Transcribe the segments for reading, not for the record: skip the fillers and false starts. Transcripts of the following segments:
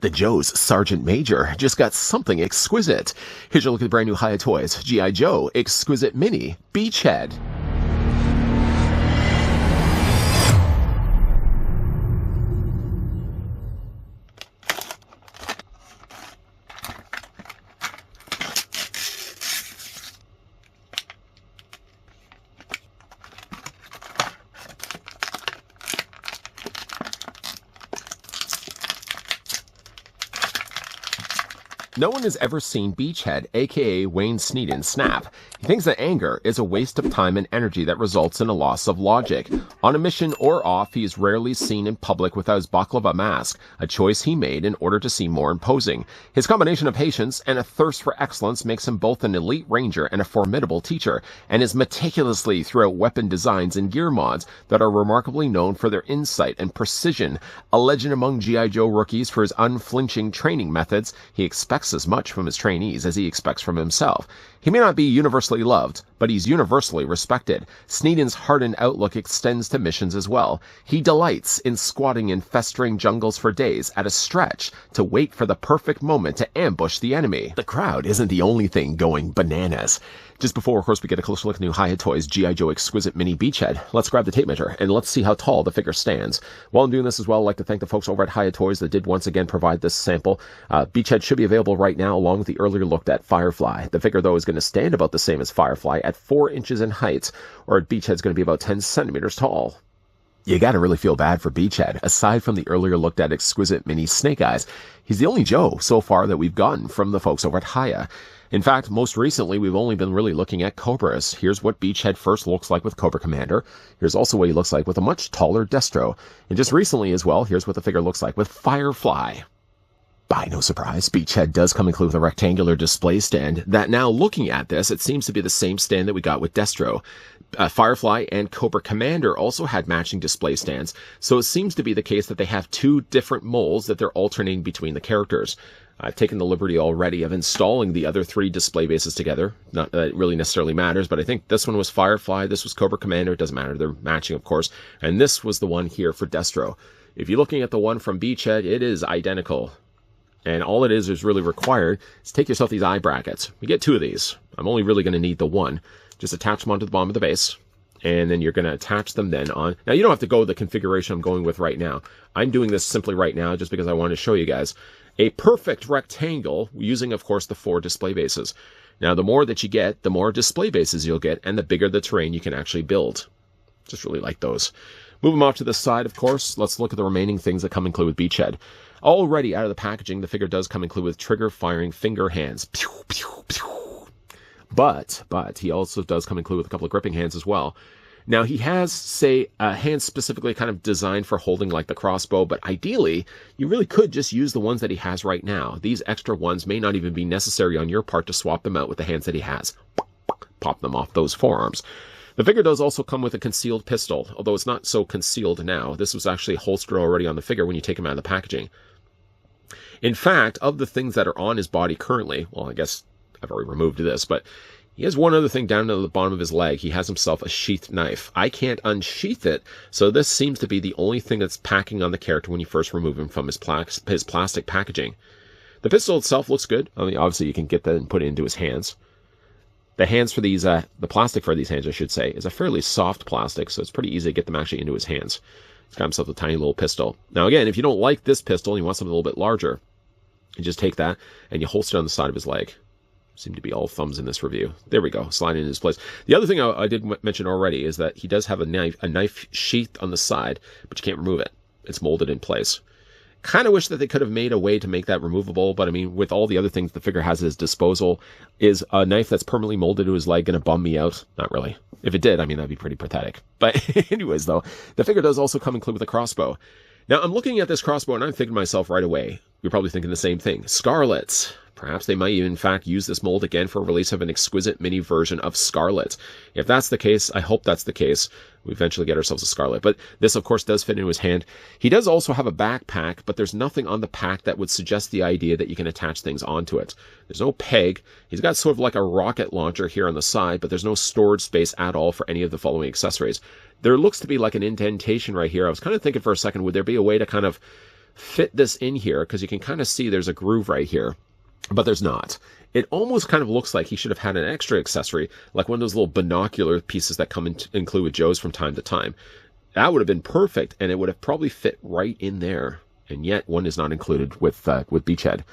The Joe's Sergeant Major just got something exquisite. Here's your look at the brand new Hiya toys, G.I. Joe Exquisite Mini Beachhead. No one has ever seen Beachhead, aka Wayne Sneeden, snap. He thinks that anger is a waste of time and energy that results in a loss of logic. On a mission or off, he is rarely seen in public without his baklava mask, a choice he made in order to seem more imposing. His combination of patience and a thirst for excellence makes him both an elite ranger and a formidable teacher, and is meticulously throughout weapon designs and gear mods that are remarkably known for their insight and precision. A legend among G.I. Joe rookies for his unflinching training methods, he expects as much from his trainees as he expects from himself. He may not be universally loved, but he's universally respected. Sneeden's hardened outlook extends to missions as well. He delights in squatting in festering jungles for days at a stretch to wait for the perfect moment to ambush the enemy. The crowd isn't the only thing going bananas. Just before, of course, we get a closer look at the new Hiya toys, G.I. Joe Exquisite Mini Beachhead, let's grab the tape measure and let's see how tall the figure stands. While I'm doing this as well, I'd like to thank the folks over at Hiya Toys that did once again provide this sample. Beachhead should be available right now along with the earlier looked at Firefly. The figure, though, is going to stand about the same as Firefly at 4 inches in height, or Beachhead's going to be about 10 centimeters tall. You gotta really feel bad for Beachhead. Aside from the earlier looked at Exquisite Mini Snake Eyes, he's the only Joe so far that we've gotten from the folks over at Hiya. In fact, most recently, we've only been really looking at Cobras. Here's what Beachhead first looks like with Cobra Commander. Here's also what he looks like with a much taller Destro. And just recently as well, here's what the figure looks like with Firefly. By no surprise, Beachhead does come included with a rectangular display stand that now looking at this, it seems to be the same stand that we got with Destro. Firefly and Cobra Commander also had matching display stands, so it seems to be the case that they have two different molds that they're alternating between the characters. I've taken the liberty already of installing the other three display bases together. Not that it really necessarily matters, but I think this one was Firefly, this was Cobra Commander, it doesn't matter, they're matching of course, and this was the one here for Destro. If you're looking at the one from Beachhead, it is identical. And all it is really required is take yourself these eye brackets. You get two of these. I'm only really going to need the one. Just attach them onto the bottom of the base. And then you're going to attach them then on. Now, you don't have to go with the configuration I'm going with right now. I'm doing this simply right now just because I want to show you guys a perfect rectangle using, of course, the 4 display bases. Now, the more that you get, the more display bases you'll get, and the bigger the terrain you can actually build. Just really like those. Move them off to the side, of course. Let's look at the remaining things that come included with Beachhead. Already out of the packaging, the figure does come included with trigger-firing finger hands. Pew, pew, pew. But he also does come included with a couple of gripping hands as well. Now, he has, say, a hand specifically kind of designed for holding like the crossbow, but ideally, you really could just use the ones that he has right now. These extra ones may not even be necessary on your part to swap them out with the hands that he has. Pop them off those forearms. The figure does also come with a concealed pistol, although it's not so concealed now. This was actually holstered already on the figure when you take him out of the packaging. In fact, of the things that are on his body currently, well, I guess I've already removed this, but he has one other thing down at the bottom of his leg. He has himself a sheathed knife. I can't unsheath it, so this seems to be the only thing that's packing on the character when you first remove him from his plastic packaging. The pistol itself looks good. I mean, obviously you can get that and put it into his hands. The hands for these, the plastic for these hands, I should say, is a fairly soft plastic, so it's pretty easy to get them actually into his hands. He's got himself a tiny little pistol. Now again, if you don't like this pistol and you want something a little bit larger, you just take that and you holster it on the side of his leg. Seem to be all thumbs in this review. There we go, sliding in his place. The other thing I did mention already is that he does have a knife sheath on the side, but you can't remove it. It's molded in place. Kind of wish that they could have made a way to make that removable, but I mean, with all the other things the figure has at his disposal, is a knife that's permanently molded to his leg going to bum me out? Not really. If it did, I mean, that'd be pretty pathetic. But anyways, though, the figure does also come included with a crossbow. Now, I'm looking at this crossbow and I'm thinking to myself right away, you're probably thinking the same thing. Scarlet. Perhaps they might in fact use this mold again for a release of an exquisite mini version of Scarlet. If that's the case, I hope that's the case. We eventually get ourselves a Scarlet. But this, of course, does fit into his hand. He does also have a backpack, but there's nothing on the pack that would suggest the idea that you can attach things onto it. There's no peg. He's got sort of like a rocket launcher here on the side, but there's no storage space at all for any of the following accessories. There looks to be like an indentation right here. I was kind of thinking for a second, would there be a way to kind of fit this in here, because you can kind of see there's a groove right here, but there's not. It almost kind of looks like he should have had an extra accessory, like one of those little binocular pieces that come include with Joes from time to time. That would have been perfect, and it would have probably fit right in there. And yet, one is not included with Beachhead.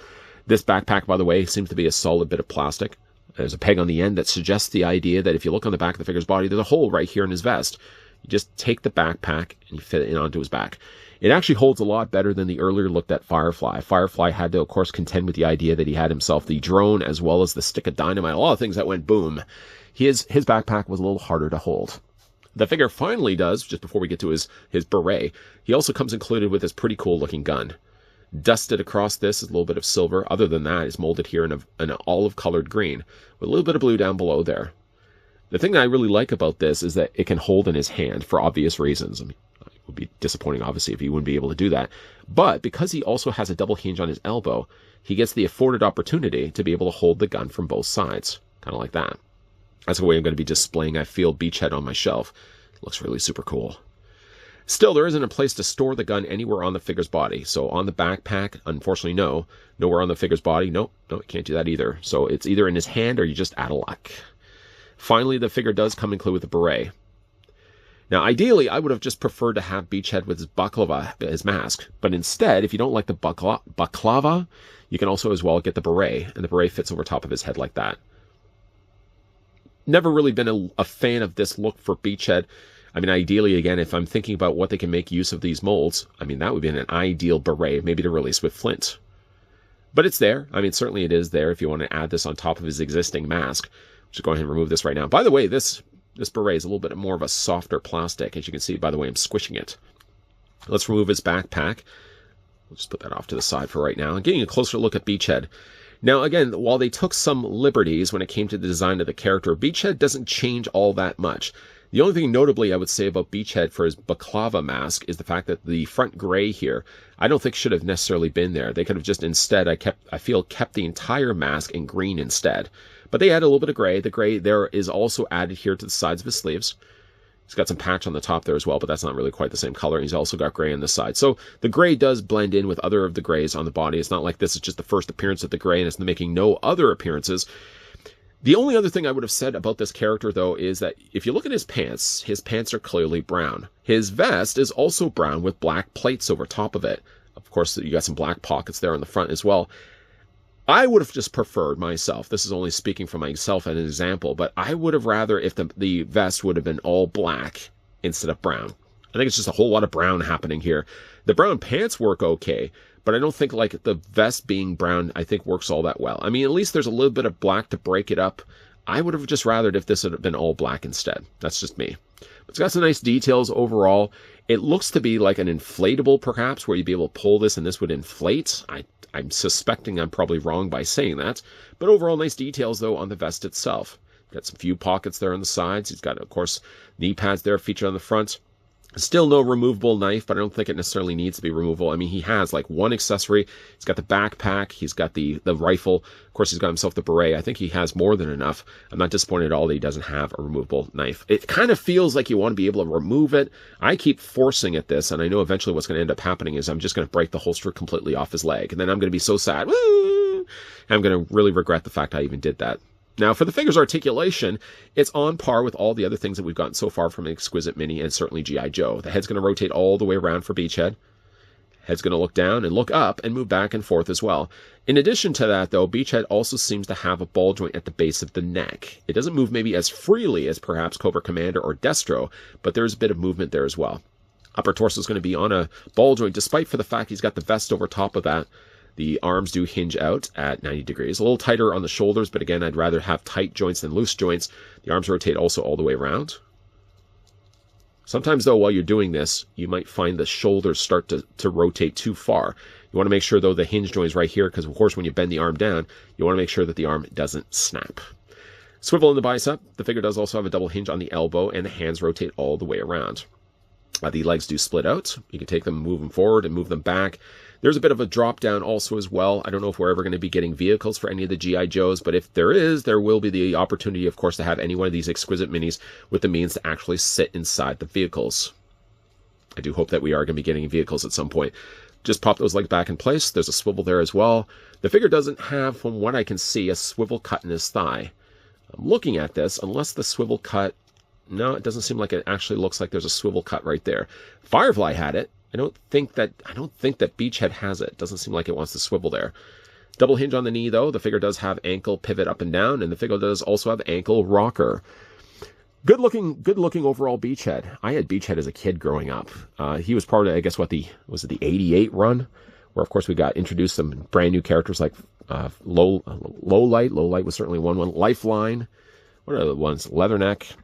This backpack, by the way, seems to be a solid bit of plastic. There's a peg on the end that suggests the idea that if you look on the back of the figure's body, there's a hole right here in his vest. You just take the backpack and you fit it in onto his back. It actually holds a lot better than the earlier looked at Firefly. Firefly had to, of course, contend with the idea that he had himself the drone as well as the stick of dynamite, a lot of things that went boom. His backpack was a little harder to hold. The figure finally does, just before we get to his beret, he also comes included with this pretty cool looking gun. Dusted across this is a little bit of silver. Other than that, it's molded here in an olive colored green with a little bit of blue down below there. The thing that I really like about this is that it can hold in his hand for obvious reasons. I mean, it would be disappointing, obviously, if he wouldn't be able to do that. But because he also has a double hinge on his elbow, he gets the afforded opportunity to be able to hold the gun from both sides. Kind of like that. That's the way I'm going to be displaying, I feel, Beachhead on my shelf. It looks really super cool. Still, there isn't a place to store the gun anywhere on the figure's body. So on the backpack, unfortunately, no. Nowhere on the figure's body. No, you can't do that either. So it's either in his hand or you're just out of luck. Finally, the figure does come included with a beret. Now, ideally, I would have just preferred to have Beachhead with his baklava, his mask. But instead, if you don't like the baklava, you can also as well get the beret. And the beret fits over top of his head like that. Never really been a fan of this look for Beachhead. I mean, ideally, again, if I'm thinking about what they can make use of these molds, I mean, that would be an ideal beret, maybe to release with Flint. But it's there. I mean, certainly it is there if you want to add this on top of his existing mask. Just go ahead and remove this right now. By the way, this beret is a little bit more of a softer plastic, as you can see by the way I'm squishing it. Let's remove his backpack. We'll just put that off to the side for right now. And getting a closer look at Beachhead. Now, again, while they took some liberties when it came to the design of the character, Beachhead doesn't change all that much. The only thing notably I would say about Beachhead for his baklava mask is the fact that the front gray here, I don't think should have necessarily been there. They could have just instead, I feel, kept the entire mask in green instead. But they add a little bit of gray. The gray there is also added here to the sides of his sleeves. He's got some patch on the top there as well, but that's not really quite the same color. He's also got gray on the side. So the gray does blend in with other of the grays on the body. It's not like this is just the first appearance of the gray and it's making no other appearances. The only other thing I would have said about this character, though, is that if you look at his pants are clearly brown. His vest is also brown with black plates over top of it. Of course, you got some black pockets there on the front as well. I would have just preferred myself, this is only speaking for myself as an example, but I would have rather if the vest would have been all black instead of brown. I think it's just a whole lot of brown happening here. The brown pants work okay, but I don't think like the vest being brown, I think works all that well. I mean, at least there's a little bit of black to break it up. I would have just rathered if this had been all black instead. That's just me. It's got some nice details overall. It looks to be like an inflatable, perhaps, where you'd be able to pull this and this would inflate. I'm suspecting I'm probably wrong by saying that. But overall, nice details, though, on the vest itself. Got some few pockets there on the sides. He's got, of course, knee pads there featured on the front. Still no removable knife, but I don't think it necessarily needs to be removable. I mean, he has like one accessory. He's got the backpack. He's got the rifle. Of course, he's got himself the beret. I think he has more than enough. I'm not disappointed at all that he doesn't have a removable knife. It kind of feels like you want to be able to remove it. I keep forcing at this, and I know eventually what's going to end up happening is I'm just going to break the holster completely off his leg, and then I'm going to be so sad. Woo! I'm going to really regret the fact I even did that. Now, for the figure's articulation, it's on par with all the other things that we've gotten so far from Exquisite Mini and certainly G.I. Joe. The head's going to rotate all the way around for Beachhead. Head's going to look down and look up and move back and forth as well. In addition to that, though, Beachhead also seems to have a ball joint at the base of the neck. It doesn't move maybe as freely as perhaps Cobra Commander or Destro, but there's a bit of movement there as well. Upper torso is going to be on a ball joint, despite for the fact he's got the vest over top of that. The arms do hinge out at 90 degrees. A little tighter on the shoulders, but again, I'd rather have tight joints than loose joints. The arms rotate also all the way around. Sometimes, though, while you're doing this, you might find the shoulders start to rotate too far. You want to make sure, though, the hinge joint is right here, because, of course, when you bend the arm down, you want to make sure that the arm doesn't snap. Swivel in the bicep. The figure does also have a double hinge on the elbow, and the hands rotate all the way around. The legs do split out. You can take them, move them forward, and move them back. There's a bit of a drop down also as well. I don't know if we're ever going to be getting vehicles for any of the G.I. Joes, but if there is, there will be the opportunity, of course, to have any one of these Exquisite Minis with the means to actually sit inside the vehicles. I do hope that we are going to be getting vehicles at some point. Just pop those legs back in place. There's a swivel there as well. The figure doesn't have, from what I can see, a swivel cut in his thigh. I'm looking at this, unless the swivel cut... No, it doesn't seem like it actually looks like there's a swivel cut right there. Firefly had it. I don't think that Beachhead has it. Doesn't seem like it wants to swivel there. Double hinge on the knee, though. The figure does have ankle pivot up and down, and the figure does also have ankle rocker. Good looking overall Beachhead. I had Beachhead as a kid growing up. He was part of, I guess, was it the 88 run? Where, of course, we got introduced some brand new characters like Low Light. Low Light was certainly one. Lifeline. What are the ones? Leatherneck.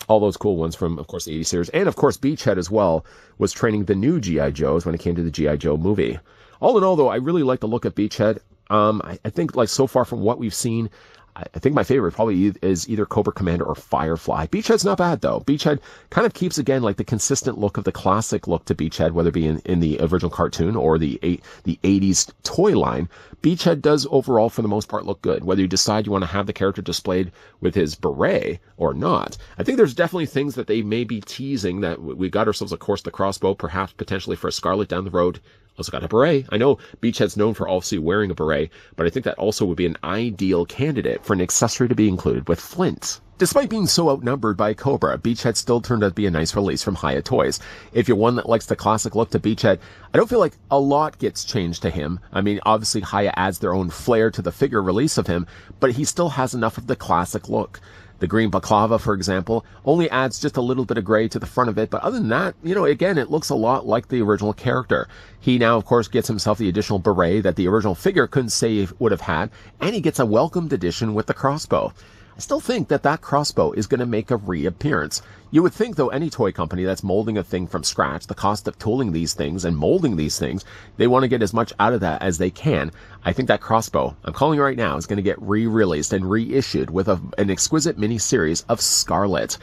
All those cool ones from, of course, the 80 series. And, of course, Beachhead as well was training the new G.I. Joes when it came to the G.I. Joe movie. All in all, though, I really like the look of Beachhead. I think, like, so far from what we've seen, I think my favorite probably is either Cobra Commander or Firefly. Beachhead's not bad, though. Beachhead kind of keeps, again, like the consistent look of the classic look to Beachhead, whether it be in the original cartoon or the 80s toy line. Beachhead does overall, for the most part, look good. Whether you decide you want to have the character displayed with his beret or not. I think there's definitely things that they may be teasing, that we got ourselves, of course, the crossbow, perhaps potentially for a Scarlet down the road. Also got a beret. I know Beachhead's known for obviously wearing a beret, but I think that also would be an ideal candidate for an accessory to be included with Flint. Despite being so outnumbered by Cobra, Beachhead still turned out to be a nice release from Hiya Toys. If you're one that likes the classic look to Beachhead, I don't feel like a lot gets changed to him. I mean, obviously Hiya adds their own flair to the figure release of him, but he still has enough of the classic look. The green balaclava, for example, only adds just a little bit of gray to the front of it, but other than that, again, it looks a lot like the original character. He now, of course, gets himself the additional beret that the original figure couldn't say he would have had, and he gets a welcomed addition with the crossbow. I still think that crossbow is going to make a reappearance. You would think, though, any toy company that's molding a thing from scratch, the cost of tooling these things and molding these things, they want to get as much out of that as they can. I think that crossbow, I'm calling it right now, is going to get re-released and reissued with an exquisite mini-series of Scarlet.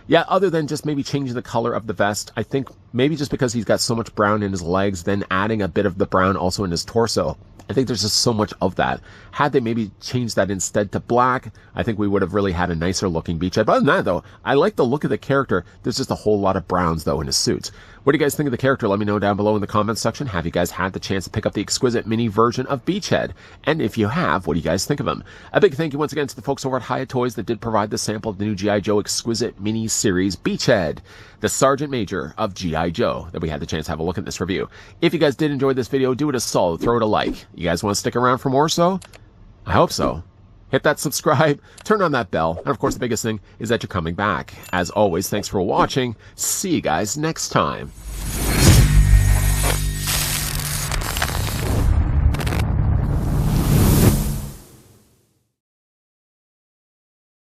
Yeah, other than just maybe changing the color of the vest, I think maybe just because he's got so much brown in his legs, then adding a bit of the brown also in his torso, I think there's just so much of that. Had they maybe changed that instead to black, I think we would have really had a nicer looking Beachhead. But other than that, though, I like the look of the character. There's just a whole lot of browns, though, in his suit. What do you guys think of the character? Let me know down below in the comments section. Have you guys had the chance to pick up the exquisite mini version of Beachhead? And if you have, what do you guys think of him? A big thank you once again to the folks over at Hiya Toys that did provide the sample of the new G.I. Joe exquisite mini series Beachhead, the Sergeant Major of G.I. Joe, that we had the chance to have a look at this review. If you guys did enjoy this video, do it a solid, throw it a like. You guys want to stick around for more so? I hope so. Hit that subscribe, turn on that bell, and of course the biggest thing is that you're coming back. As always, thanks for watching. See you guys next time.